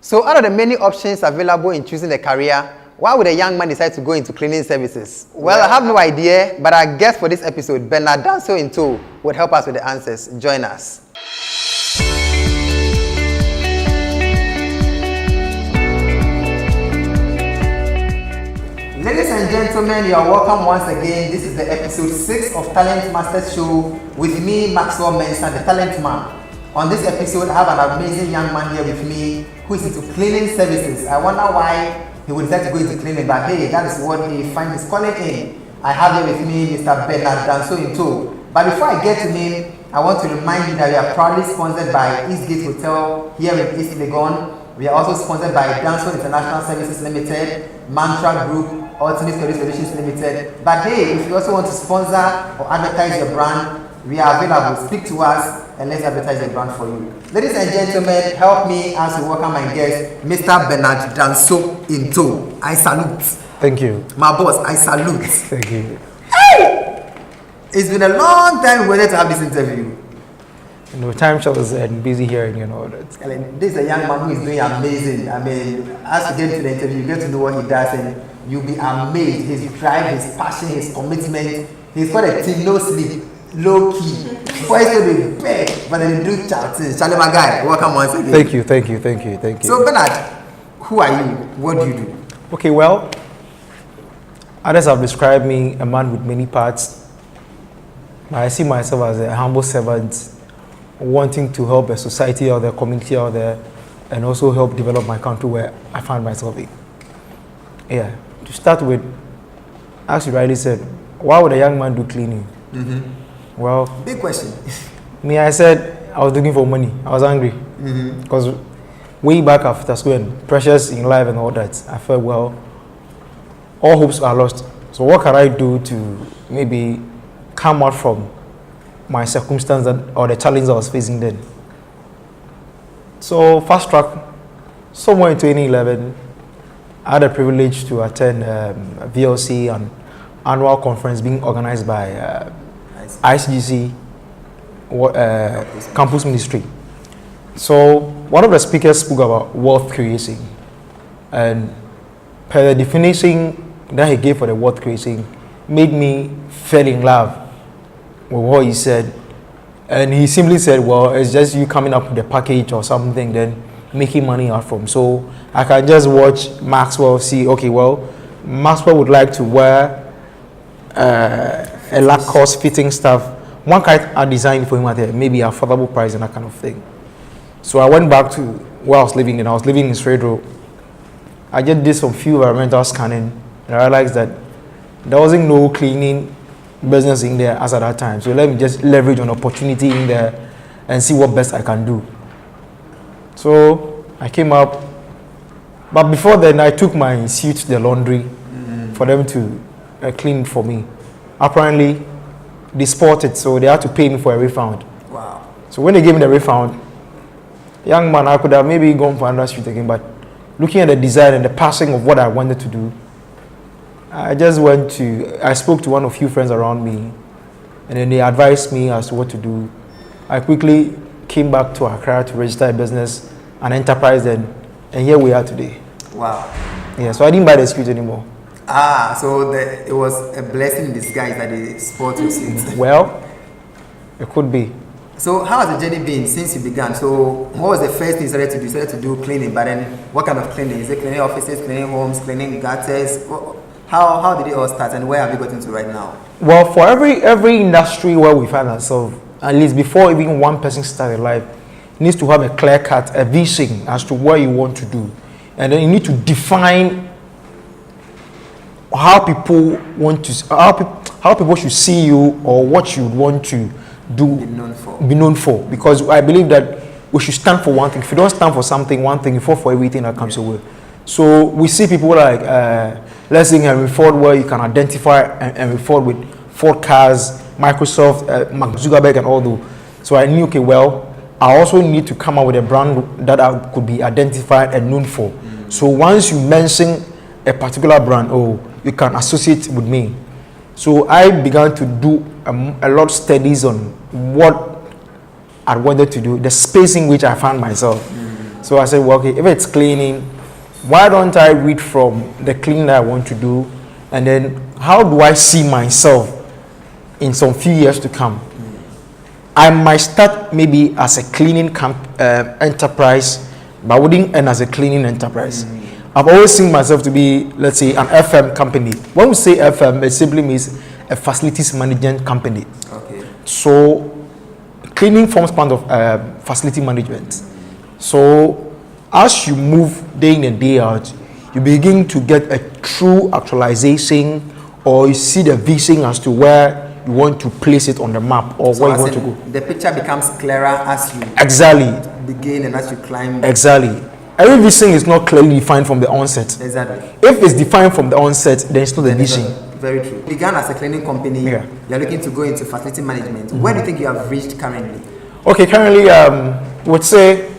So out of the many options available in choosing a career, why would a young man decide to go into cleaning services? Well, I have no idea, but our guest for this episode, Bernard Danso-Ntow, would help us with the answers. Join us. Ladies and gentlemen, you are welcome once again. This is the episode 6 of Talent Masters Show with me, Maxwell Mensah, the Talent Man. On this episode, I have an amazing young man here with me who is into cleaning services. I wonder why he would decide to go into cleaning, but hey, that is what he finds his calling in. I have here with me Mr. Bernard Danso-Ntow. But before I get to him, I want to remind you that we are proudly sponsored by Eastgate Hotel here in East Legon. We are also sponsored by Danso International Services Limited, Mantra Group, Ultimate Story Solutions Limited. But hey, if you also want to sponsor or advertise your brand, we are available. Speak to us and let's advertise the brand for you. Ladies and gentlemen, help me as we welcome my guest, Mr. Bernard Danso-Ntow. I salute. Thank you. My boss, I salute. Thank you. Hey! It's been a long time we wanted to have this interview. Time shuttles and busy here and you know that. I mean, this is a young man who is doing amazing. I mean, as you get to the interview, you get to know what he does and you'll be amazed. His drive, his passion, his commitment. He's got a team, no sleep, low key. Boys will be big, but then do chatting. Charlie, my guy, welcome once again. Thank you. So Bernard, who are you? What do you do? Okay, well, others have described me a man with many parts. I see myself as a humble servant wanting to help a society or the community out there and also help develop my country where I find myself in. Yeah, to start with, as you rightly said, why would a young man do cleaning? Well, big question. I said I was looking for money. I was angry because way back after school and pressures in life and all that, I felt, well, all hopes are lost. So what can I do to maybe come out from my circumstance or the challenge I was facing then? So fast track, somewhere in 2011, I had the privilege to attend VLC, an annual conference being organized by ICGC Campus Ministry. So one of the speakers spoke about wealth creation, and per the definition that he gave for the wealth creation made me fall in love with what he said. And he simply said, well, it's just you coming up with a package or something, then making money out from. So I can just watch Maxwell see, okay, well, Maxwell would like to wear a Lacoste fitting stuff. One kind I designed for him at maybe affordable price and that kind of thing. So I went back to where I was living, and I was living in Stradro. I just did some few environmental scanning, and I realized that there wasn't no cleaning business in there as at that time. So let me just leverage an opportunity in there and see what best I can do. So I came up, but before then I took my suit to the laundry for them to clean for me. Apparently they spotted, so they had to pay me for a refund. Wow. So when they gave me the refund, young man, I could have maybe gone for another suit again, but looking at the design and the passing of what I wanted to do, I spoke to one of few friends around me, and then they advised me as to what to do. I quickly came back to Accra to register a business, an enterprise then, and here we are today. Wow. Yeah, so I didn't buy the suit anymore. So it was a blessing in disguise that they sport your suit. Well, it could be. So how has the journey been since you began? So what was the first thing you started to do? You started to do cleaning, but then what kind of cleaning? Is it cleaning offices, cleaning homes, cleaning gutters? How did it all start, and where have you gotten to right now? Well, for every industry where we find ourselves, at least before even one person starts life, needs to have a clear cut, a vision as to what you want to do, and then you need to define how people should see you or what you want to do, be known for. Because I believe that we should stand for one thing. If you don't stand for something, one thing, you fall for everything that comes your way. So we see people like, let's say Henry Ford, where you can identify Henry Ford with Ford cars, Microsoft, Mark Zuckerberg, and all those. So I knew, okay, well, I also need to come up with a brand that I could be identified and known for. So once you mention a particular brand, you can associate with me. So I began to do a lot of studies on what I wanted to do, the space in which I found myself. So I said, well, okay, if it's cleaning, why don't I read from the cleaning that I want to do, and then how do I see myself in some few years to come? I might start maybe as a cleaning enterprise, but I wouldn't end as a cleaning enterprise. I've always seen myself to be, let's say, an FM company. When we say FM, it simply means a facilities management company. Okay. So cleaning forms part of facility management. So as you move day in and day out, you begin to get a true actualization, or you see the vision as to where you want to place it on the map, or So where you want to go. The picture becomes clearer as you begin and as you climb. Exactly. Every vision is not clearly defined from the onset. Exactly. If it's defined from the onset, then it's not the vision. Very true. You began as a cleaning company. Yeah. You're looking to go into facility management. Where do you think you have reached currently? Okay, currently, would say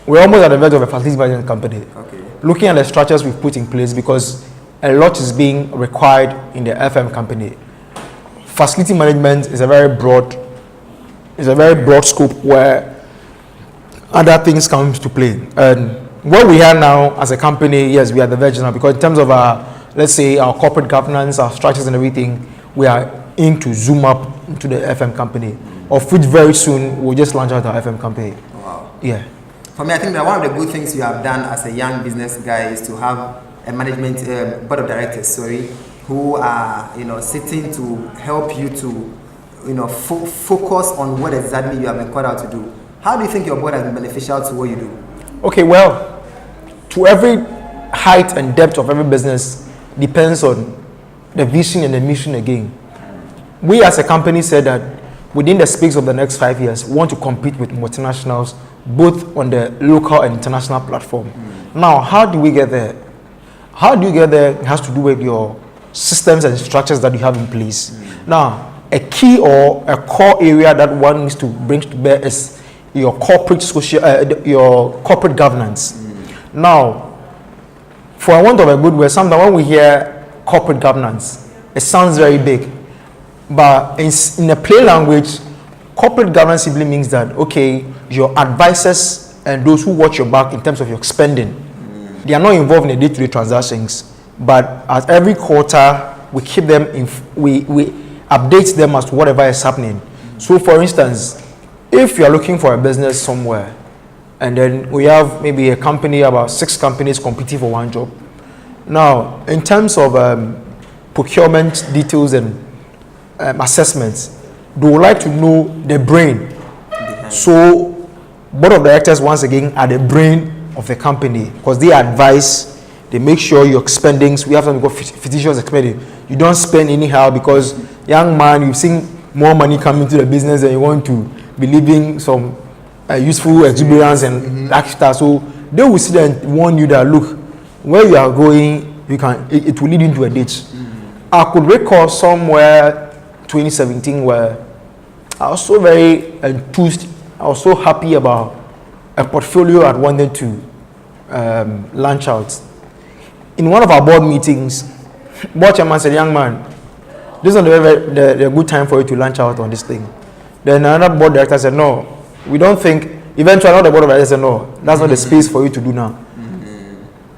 we're almost at the verge of a facility management company. Okay. Looking at the structures we've put in place, because a lot is being required in the FM company. Facility management is a very broad scope where other things come to play. And where we are now as a company, yes, we are the verge now, because in terms of our, let's say, our corporate governance, our structures and everything, we are in to zoom up into the FM company, of which very soon we'll just launch out our FM company. Wow. Yeah. For me, I think that one of the good things you have done as a young business guy is to have a management board of directors, who are sitting to help you to focus on what exactly you have been called out to do. How do you think your board has been beneficial to what you do? Okay, well, to every height and depth of every business depends on the vision and the mission again. We as a company said that within the space of the next 5 years, we want to compete with multinationals, both on the local and international platform. Now, how do we get there? How do you get there? It has to do with your systems and structures that you have in place. Now, a key or a core area that one needs to bring to bear is your corporate governance. Now, for a want of a good word, sometimes when we hear corporate governance, it sounds very big. But in a plain language, corporate governance simply means that, okay, your advisors and those who watch your back in terms of your spending, they are not involved in the day-to-day transactions, but at every quarter, we keep them we update them as to whatever is happening. So, for instance, if you are looking for a business somewhere, and then we have maybe a company, about 6 companies competing for one job. Now, in terms of procurement details and assessments, they would like to know the brain. So, board of directors, once again, are the brain of the company, because they advise, they make sure your spendings, we have something called fictitious spending. You don't spend anyhow, because, young man, you've seen more money come into the business and you want to be leaving some useful exuberance and extra. So they will sit there and warn you that, look, where you are going, it will lead into a ditch. I could recall somewhere 2017 where I was so very enthused, I was so happy about a portfolio I wanted to launch out. In one of our board meetings, board chairman said, young man, this is not the good time for you to launch out on this thing. Then another board director said, no, we don't think, eventually another board director said, no, that's not the space for you to do now.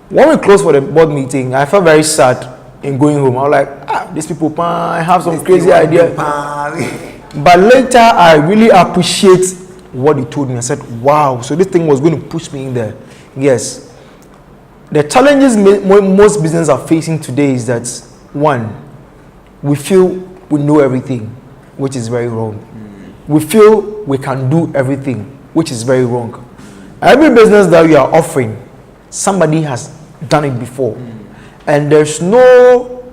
When we closed for the board meeting, I felt very sad in going home. I was like, these people, I have some crazy idea. But later, I really appreciate what he told me. I said, wow, so this thing was going to push me in there. Yes. The challenges most businesses are facing today is that, one, we feel we know everything, which is very wrong. We feel we can do everything, which is very wrong. Every business that you are offering, somebody has done it before. And there's no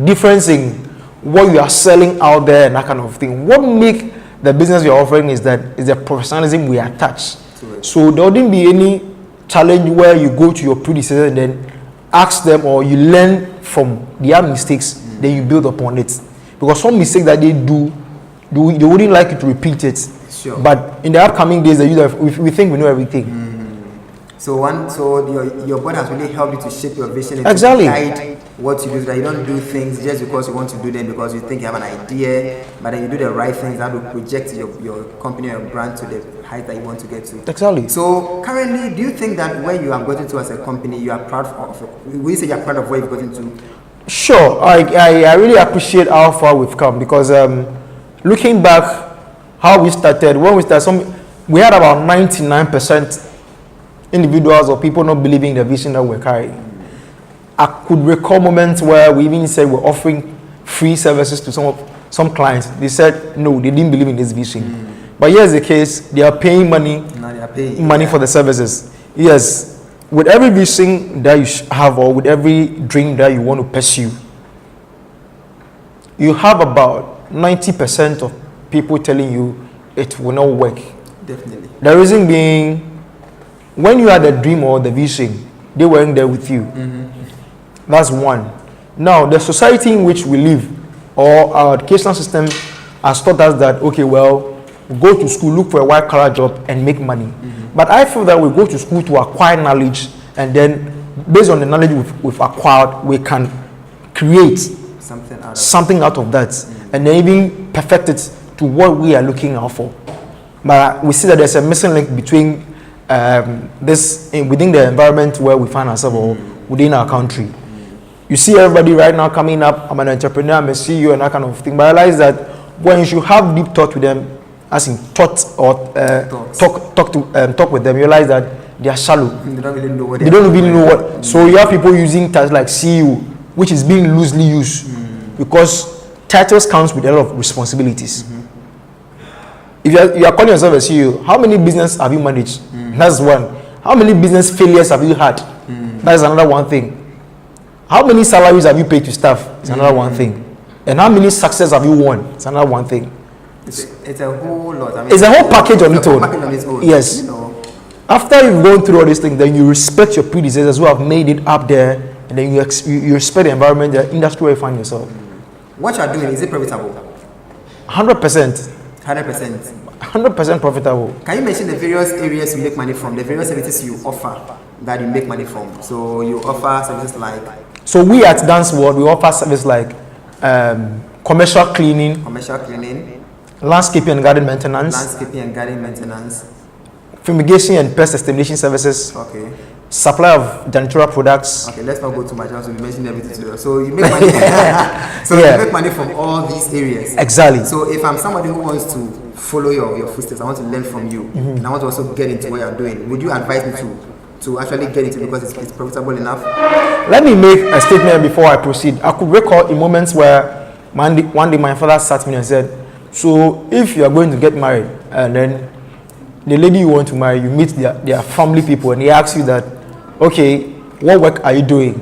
difference in what you are selling out there and that kind of thing. What makes the business you're offering is the professionalism we attach. So there wouldn't be any challenge where you go to your predecessor and then ask them, or you learn from their mistakes, then you build upon it. Because some mistake that they do, they wouldn't like you to repeat it. Sure. But in the upcoming days, we think we know everything. So your board has really helped you to shape your vision and Exactly. to guide what you do. That you don't do things just because you want to do them because you think you have an idea, but then you do the right things that will project your company or your brand to the height that you want to get to. Exactly. So currently, do you think that where you have gotten to as a company, you are proud of? Will you say you are proud of where you've gotten to? Sure. I really appreciate how far we've come because looking back, how we started, when we started, we had about 99% individuals or people not believing the vision that we're carrying. I could recall moments where we even said we're offering free services to some clients. They said no, they didn't believe in this vision. But here's the case: they are paying money, for the services. Yes, with every vision that you have or with every dream that you want to pursue, you have about 90% of people telling you it will not work. Definitely. The reason being, when you had the dream or the vision, they weren't there with you. That's one. Now, the society in which we live or our educational system has taught us that, okay, well, go to school, look for a white-collar job and make money. But I feel that we go to school to acquire knowledge, and then based on the knowledge we've acquired, we can create something out of that, and then even perfect it to what we are looking out for. But we see that there's a missing link between within the environment where we find ourselves or within our country. You see everybody right now coming up, I'm an entrepreneur, I'm a CEO and that kind of thing. But I realize that when you should have deep thought with them, as in thought or talk with them, you realize that they are shallow. They don't really know what they don't even know what. So you have people using titles like CEO, which is being loosely used because titles comes with a lot of responsibilities. If you are calling yourself a CEO, how many business have you managed? That's one. How many business failures have you had? That's another one thing. How many salaries have you paid to staff? It's another one thing. And how many success have you won? It's another one thing. It's a whole lot. I mean, it's a whole package on its own. Yes. You know. After you've gone through all these things, then you respect your predecessors who have made it up there, and then you respect the environment, the industry where you find yourself. What you are doing, is it profitable? 100%. 100%. 100% profitable. Can you mention the various areas you make money from, the various services you offer that you make money from? So you offer services like... So we at Dance World, we offer services like commercial cleaning, landscaping and garden maintenance, fumigation and pest extermination services, supply of janitorial products. Okay, let's not go too much. So we mentioned everything today. So you make money. You make money from all these areas. Exactly. So if I'm somebody who wants to follow your footsteps, I want to learn from you, and I want to also get into what you're doing, would you advise me to actually get into it because it's profitable enough? Let me make a statement before I proceed. I could recall in moments where one day my father sat me and said, so if you are going to get married and then the lady you want to marry, you meet their family people and they ask you that, okay, what work are you doing?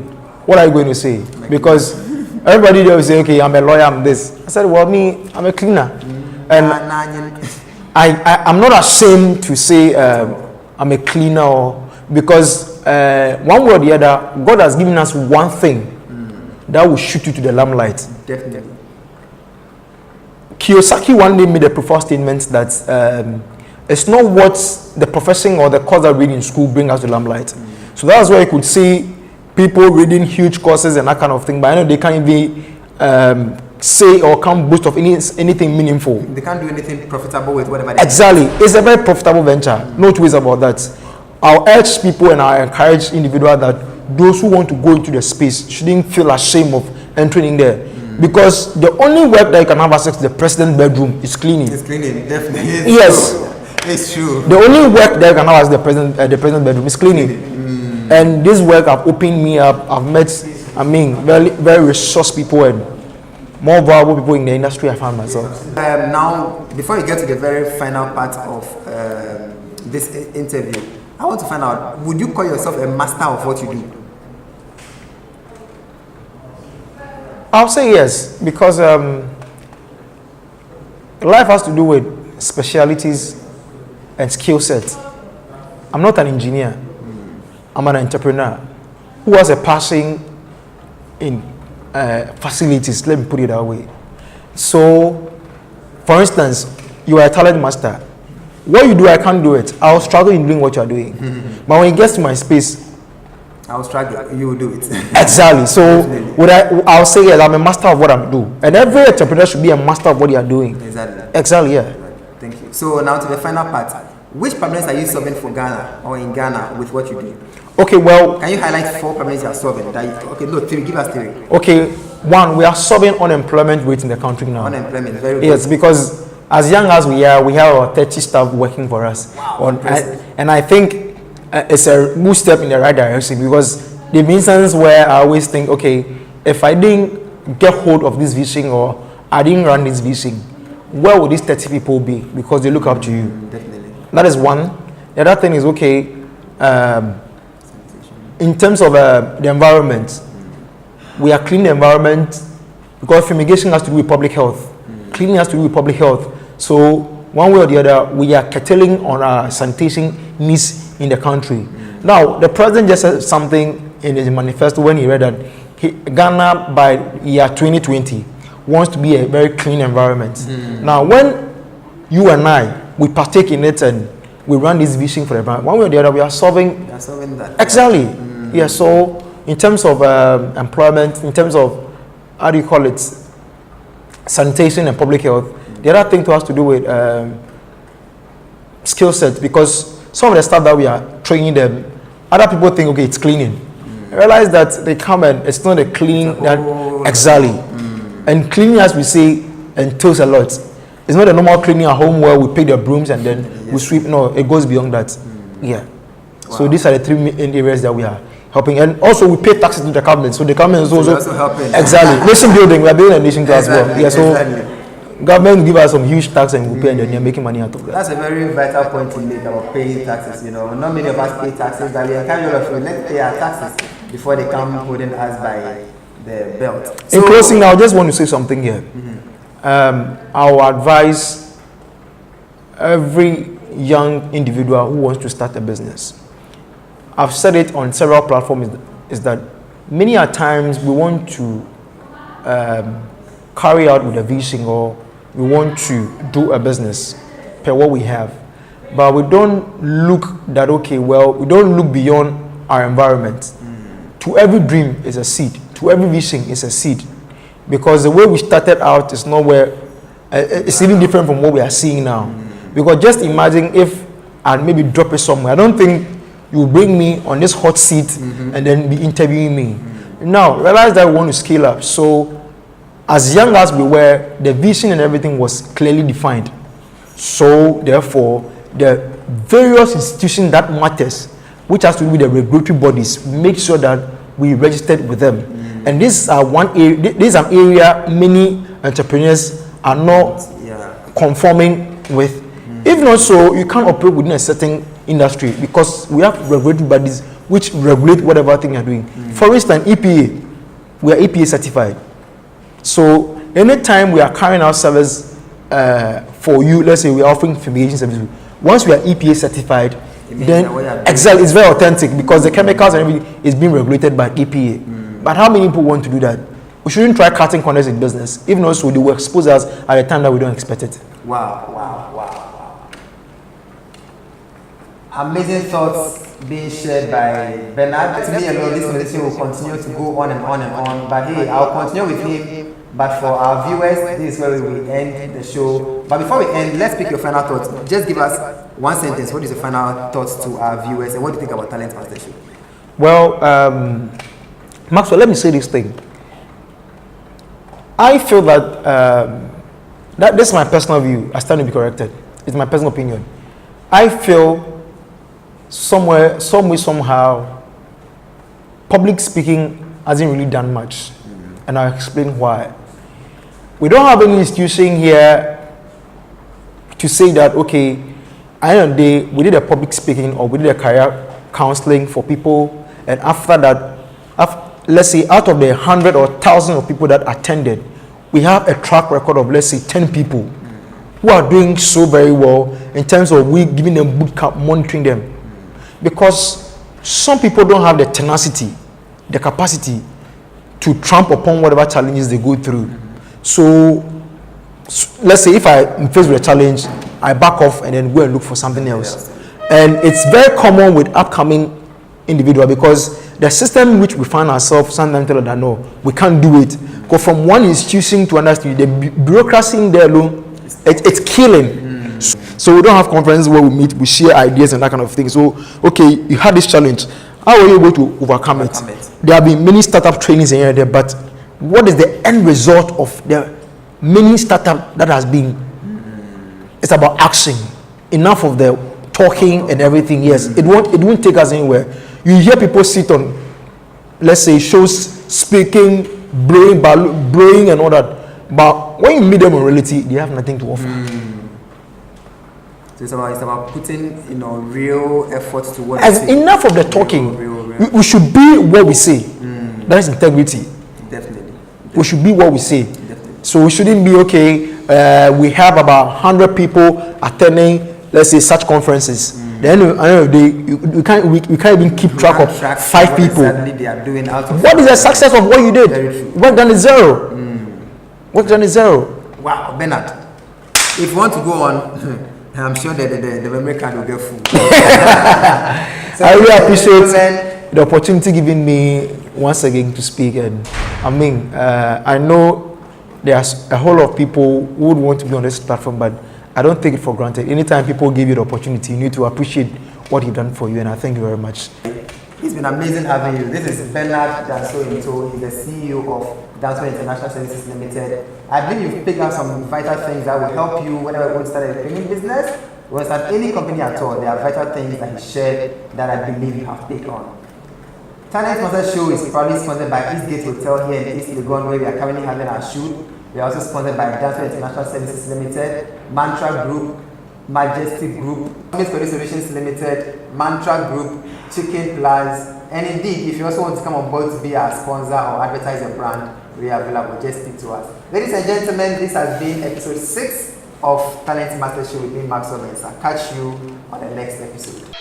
What are you going to say? Because everybody there will say, okay, I'm a lawyer, I'm this. I said, well, me, I'm a cleaner. And I'm not ashamed to say I'm a cleaner because one way or the other, God has given us one thing that will shoot you to the limelight. Definitely. Kiyosaki one day made a profound statement that it's not what the profession or the course that we read in school bring us to limelight. So that's why you could see people reading huge courses and that kind of thing, but I know they can't even say or can't boast of anything meaningful. They can't do anything profitable with whatever they Exactly. It's a very profitable venture. No two ways about that. I'll urge people and I encourage individuals that those who want to go into the space shouldn't feel ashamed of entering in there. Because the only work that you can have access to the president's bedroom is cleaning. It's cleaning, definitely. It's true. The only work that you can have as the president's bedroom is cleaning. And this work have opened me up. I've met, very, very resource people and more valuable people in the industry I found myself. Now, before you get to the very final part of this interview, I want to find out, would you call yourself a master of what you do? I'll say yes, because life has to do with specialities and skill sets. I'm not an engineer. I'm an entrepreneur who has a passion in facilities, let me put it that way. So, for instance, you are a talent master. what you do, I can't do it. I'll struggle in doing what you're doing. But when it gets to my space, I'll struggle. You will do it. Exactly. So I'll say, yes, I'm a master of what I'm doing. And every entrepreneur should be a master of what they are doing. Exactly, yeah. Thank you. So now to the final part. Which problems are you solving for Ghana or in Ghana with what you do? Okay, well... Can you highlight 4 problems you are solving? Okay, no, 3. Give us 3. Okay, 1, we are solving unemployment rate in the country now. Unemployment, very good. Yes, because as young as we are, we have our 30 staff working for us. Wow, and I think it's a good step in the right direction, because there have been instances where I always think, okay, if I didn't get hold of this vision or I didn't run this vision, where would these 30 people be? Because they look up to you. Definitely. That is 1. The other thing is, okay, in terms of the environment, we are cleaning the environment because fumigation has to do with public health. Cleaning has to do with public health. So one way or the other, we are curtailing on our sanitation needs in the country. Now, the president just said something in his manifesto when he read that Ghana by year 2020 wants to be a very clean environment. Now, when you and I, we partake in it and we run this vision for the environment, one way or the other, we are solving that. Exactly. Yeah, so in terms of employment, in terms of, how do you call it, sanitation and public health, the other thing to has to do with skill sets, because some of the stuff that we are training them, other people think, okay, it's cleaning. I realize that they come and it's not a cleaning that exactly. And cleaning, as we say, entails a lot. It's not a normal cleaning at home where we pick the brooms and then we sweep. No, it goes beyond that. Yeah. Wow. So these are the 3 main areas that we are helping. And also we pay taxes to the government. So the government is also helping. Exactly. Nation building, we are building a nation as well. Yeah, so government give us some huge tax and we pay and then you're making money out of that. That's a very vital point to make about paying taxes. You know, not many of us pay taxes, but we encourage all of you, let's pay our taxes before they come holding us by the belt. In closing, I just want to say something here. I will advise every young individual who wants to start a business. I've said it on several platforms, is that many a times we want to carry out with a vision, or we want to do a business per what we have, but we don't look that, okay, well, we don't look beyond our environment. To every dream is a seed, to every vision is a seed, because the way we started out is not where it's even different from what we are seeing now. Because just imagine if I maybe drop it somewhere, I don't think you bring me on this hot seat and then be interviewing me. Now realize that we want to scale up. So as young as we were, the vision and everything was clearly defined. So therefore, the various institutions that matters, which has to do with the regulatory bodies, make sure that we registered with them. And this is this is an area many entrepreneurs are not conforming with. If not so, you can't operate within a certain industry, because we have regulatory bodies which regulate whatever thing you're doing. For instance, EPA, we are EPA certified. So anytime we are carrying out service for you, let's say we are offering fumigation services, once we are EPA certified, then exactly, it's very authentic, because the chemicals and everything is being regulated by EPA. But how many people want to do that? We shouldn't try cutting corners in business. If not so, they will expose us at a time that we don't expect it. Wow. Amazing thoughts being shared by Bernard. To me alone, this conversation will continue to go on and on and on. But hey, I'll continue with him. But for our viewers, this is where we end the show. But before we end, let's pick your final thoughts. Just give us one sentence. What is your final thoughts to our viewers, and what do you think about Talent Mastership? Well, Maxwell, let me say this thing. I feel that that this is my personal view. I stand to be corrected. It's my personal opinion. I feel somewhere, somehow, public speaking hasn't really done much, and I'll explain why. We don't have any institution here to say that, okay, at the end of the day, we did a public speaking or we did a career counseling for people, and after that, let's say out of the 100 or 1,000 of people that attended, we have a track record of, let's say, 10 people who are doing so very well in terms of we giving them boot camp, monitoring them. Because some people don't have the tenacity, the capacity to tramp upon whatever challenges they go through. So let's say if I'm faced with a challenge, I back off and then go and look for something else. And it's very common with upcoming individual because the system in which we find ourselves sometimes tell us that no, we can't do it. Because from one institution to another, the bureaucracy in there alone, it's killing. So we don't have conferences where we meet, we share ideas and that kind of thing. So, okay, you had this challenge. How were you able to overcome it? There have been many startup trainings in here, but what is the end result of the many startup that has been? It's about action. Enough of the talking and everything. Yes, it won't take us anywhere. You hear people sit on, let's say, shows speaking, blowing and all that. But when you meet them in reality, they have nothing to offer. So it's about putting real efforts to what. As enough of the talking. We should be what we say. That is integrity. Definitely. We should be what we say. Definitely. So we shouldn't be okay. We have about 100 people attending, let's say, such conferences. Then at the end of the day, we can't even keep track of 5 people. They are doing out of what is the success of what you did? Work done is zero. Work done is zero. Wow, Bernard. If you want to go on, I'm sure that the memory card will get full. So I really appreciate the opportunity given me once again to speak. And I know there's a whole lot of people who would want to be on this platform, but I don't take it for granted. Anytime people give you the opportunity, you need to appreciate what he's done for you, and I thank you very much. It's been amazing having you. This is Bernard Danso-Ntow. He's the CEO of Danso International Services Limited. I believe you've picked out some vital things that will help you whenever you want to start a cleaning business, or start any company at all. There are vital things that he shared that I believe you have picked on. Talent Master Show is proudly sponsored by Eastgate Hotel here in East Legon, where we are currently having our shoot. We are also sponsored by Danso International Services Limited, Mantra Group, Majestic Group, Police Solutions Limited, Mantra Group, Chicken Plus, and indeed, if you also want to come on board to be our sponsor or advertise your brand, we are available. Just speak to us. Ladies and gentlemen, this has been episode 6 of Talent Master Show with me, Maxwell Mensah. Catch you on the next episode.